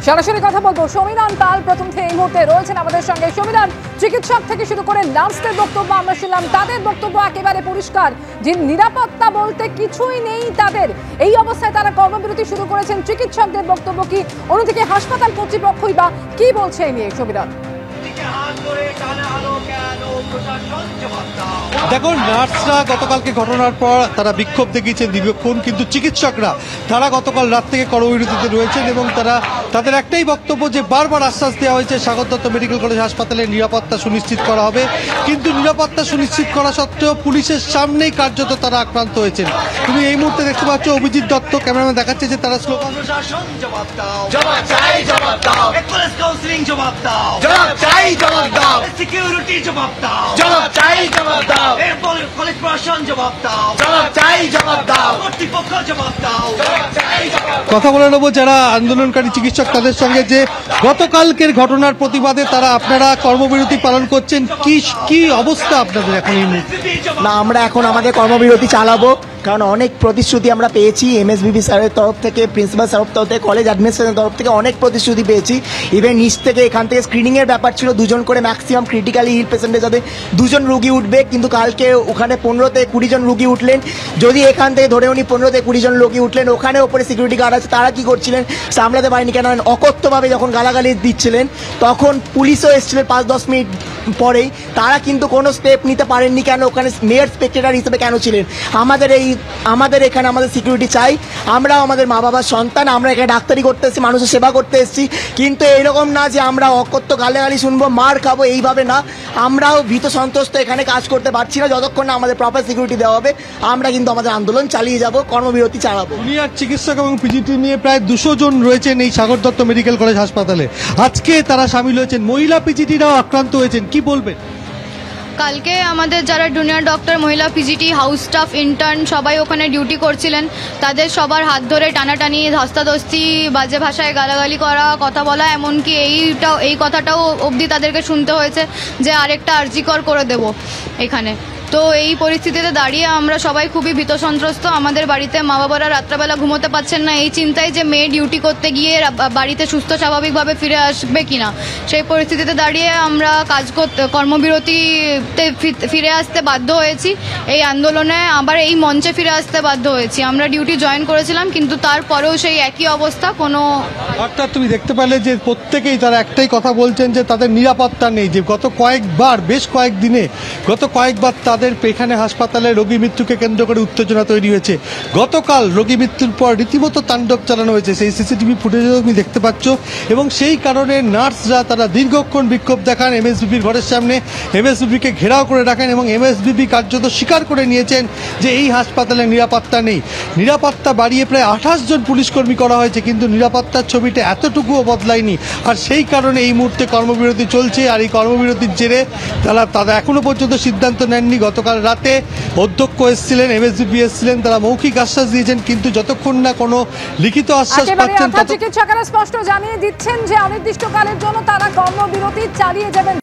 সরাসরি কথা বলবো সমীরণ পাল প্রথম থেকে এই মুহূর্তে রয়েছেন আমাদের সঙ্গে। সমীরণ, চিকিৎসক থেকে শুরু করে নার্সদের বক্তব্য আমরা শুনলাম, তাদের বক্তব্য একেবারে পরিষ্কার যে নিরাপত্তা বলতে কিছুই নেই তাদের। এই অবস্থায় তারা কর্মবিরতি শুরু করেছেন। চিকিৎসকদের বক্তব্য কি, অন্যদিকে হাসপাতাল কর্তৃপক্ষই বা কি বলছে এই নিয়ে? সমীরণ, দেখুন, নার্সরা গতকালকে ঘটনার পর তারা বিক্ষোভ দেখিয়েছেন দীর্ঘক্ষণ, কিন্তু চিকিৎসকরা তারা গতকাল রাত থেকে কর্মবিরতিতে রয়েছেন এবং তাদের একটাই বক্তব্য যে বারবার আশ্বাস দেওয়া হয়েছে স্বাগত দত্ত মেডিকেল কলেজ হাসপাতালে নিরাপত্তা সুনিশ্চিত করা হবে, কিন্তু নিরাপত্তা সুনিশ্চিত করা সত্ত্বেও পুলিশের সামনেই কার্যত তারা আক্রান্ত হয়েছেন। তুমি এই মুহূর্তে দেখতে পাচ্ছ অভিজিৎ দত্ত ক্যামেরাম্যান দেখাচ্ছে যে তারা স্লোগান কথা বলে নেবো যারা আন্দোলনকারী চিকিৎসক তাদের সঙ্গে, যে গতকালকের ঘটনার প্রতিবাদে তারা আপনারা কর্মবিরতি পালন করছেন, কি অবস্থা আপনাদের এখন এই মুহূর্তে? না, আমরা এখন আমাদের কর্মবিরতি চালাবো, কারণ অনেক প্রতিশ্রুতি আমরা পেয়েছি এমএসবিবি স্যারের তরফ থেকে, প্রিন্সিপাল স্যারের তরফ থেকে, কলেজ অ্যাডমিনিস্ট্রেশনের তরফ থেকে অনেক প্রতিশ্রুতি পেয়েছি। ইভেন নিচ থেকে এখান থেকে স্ক্রিনিংয়ের ব্যাপার ছিল, 2 জন করে ম্যাক্সিমাম ক্রিটিক্যালি ইল পেশেন্টের যাতে 2 জন রুগী উঠবে, কিন্তু কালকে ওখানে 15 থেকে 20 জন রুগী উঠলেন। যদি এখান থেকে ধরে উনি 15 থেকে 20 জন রুগী উঠলেন, ওখানে ওপরে সিকিউরিটি গার্ড আছে, তারা কি করছিলেন সামলাতে পারেনি, কেন অকথ্যভাবে যখন গালাগালি দিচ্ছিলেন তখন পুলিশও এসেছিলেন 5-10 মিনিট পরেই, তারা কিন্তু কোনো স্টেপ নিতে পারেননি। কেন? ওখানে মেয়র স্পেক্টেটার হিসেবে কেন ছিলেন? আমাদের এখানে আমাদের সিকিউরিটি চাই, আমরাও আমাদের মা বাবার সন্তান, আমরা এখানে ডাক্তারি করতে এসেছি, মানুষের সেবা করতে এসেছি, কিন্তু এইরকম না যে আমরা অকথ্য গালাগালি শুনবো, মার খাবো, এইভাবে না। আমরাও ভীত সন্ত্রস্ত এখানে কাজ করতে পারছি না, যতক্ষণ না আমাদের প্রপার সিকিউরিটি দেওয়া হবে আমরা কিন্তু আমাদের আন্দোলন চালিয়ে যাব, কর্মবিরতি চালাবো। জুনিয়র চিকিৎসক এবং পিজিটি নিয়ে প্রায় 200 জন রয়েছেন এই সাগর দত্ত মেডিকেল কলেজ হাসপাতালে, আজকে তারা সামিল হয়েছেন, মহিলা পিজিটিরাও আক্রান্ত হয়েছেন, কি বলবেন? কালকে আমাদের যারা জুনিয়র ডক্টর, মহিলা পিজিটি, হাউস স্টাফ, ইন্টার্ন সবাই ওখানে ডিউটি করছিলেন, তাদের সবার হাত ধরে টানাটানি, ধস্তাধস্তি, বাজে ভাষায় গালাগালি করা, কথা বলা, এমনকি এই কথাটাও অবধি তাদেরকে শুনতে হয়েছে যে আরেকটা আরজিকর করে দেব এখানে। তো এই পরিস্থিতিতে দাঁড়িয়ে আমরা সবাই খুবই ভীত সন্ত্রস্ত। আমাদের বাড়িতে মা বাবারা রাত্রেবেলা ঘুমোতে পারছেন না এই চিন্তায় যে মেয়ে ডিউটি করতে গিয়ে বাড়িতে সুস্থ স্বাভাবিকভাবে ফিরে আসবে কিনা। সেই পরিস্থিতিতে দাঁড়িয়ে আমরা কর্মবিরতিতে ফিরে আসতে বাধ্য হয়েছি, এই আন্দোলনে আবার এই মঞ্চে ফিরে আসতে বাধ্য হয়েছি। আমরা ডিউটি জয়েন করেছিলাম, কিন্তু তারপরেও সেই একই অবস্থা। কোনো অর্থাৎ তুমি দেখতে পেলে যে প্রত্যেকেই তারা একটাই কথা বলছেন যে তাদের নিরাপত্তা নেই, যে বেশ কয়েকদিনে তাদের এখানে হাসপাতালে রোগী মৃত্যুকে কেন্দ্র করে উত্তেজনা তৈরি হয়েছে। গতকাল রোগী মৃত্যুর পর রীতিমতো তাণ্ডব চালানো হয়েছে, সেই সিসিটিভি ফুটেজও তুমি দেখতে পাচ্ছ, এবং সেই কারণে নার্সরা তারা দীর্ঘক্ষণ বিক্ষোভ দেখান এমএসবিবির ঘরের সামনে, এমএসবিবিকে ঘেরাও করে রাখেন এবং এমএসবিবি কার্যত স্বীকার করে নিয়েছেন যে এই হাসপাতালে নিরাপত্তা নেই। নিরাপত্তা বাড়িয়ে প্রায় 28 জন পুলিশকর্মী করা হয়েছে, কিন্তু নিরাপত্তার ছবিটা এতটুকুও বদলায়নি, আর সেই কারণে এই মুহূর্তে কর্মবিরতি চলছে। আর এই কর্মবিরতির জেরে তারা এখনো পর্যন্ত সিদ্ধান্ত নেননি। গতকাল রাতে অধ্যক্ষ এসেছিলেন, এমএসবিবি এসেছিলেন, তারা মৌখিক আশ্বাস দিয়েছেন, কিন্তু যতক্ষণ না কোনো লিখিত আশ্বাস পাচ্ছেন। চিকিৎসকেরা স্পষ্ট জানিয়ে দিচ্ছেন যে অনির্দিষ্টকালের জন্য তারা কর্মবিরতি চালিয়ে যাবেন।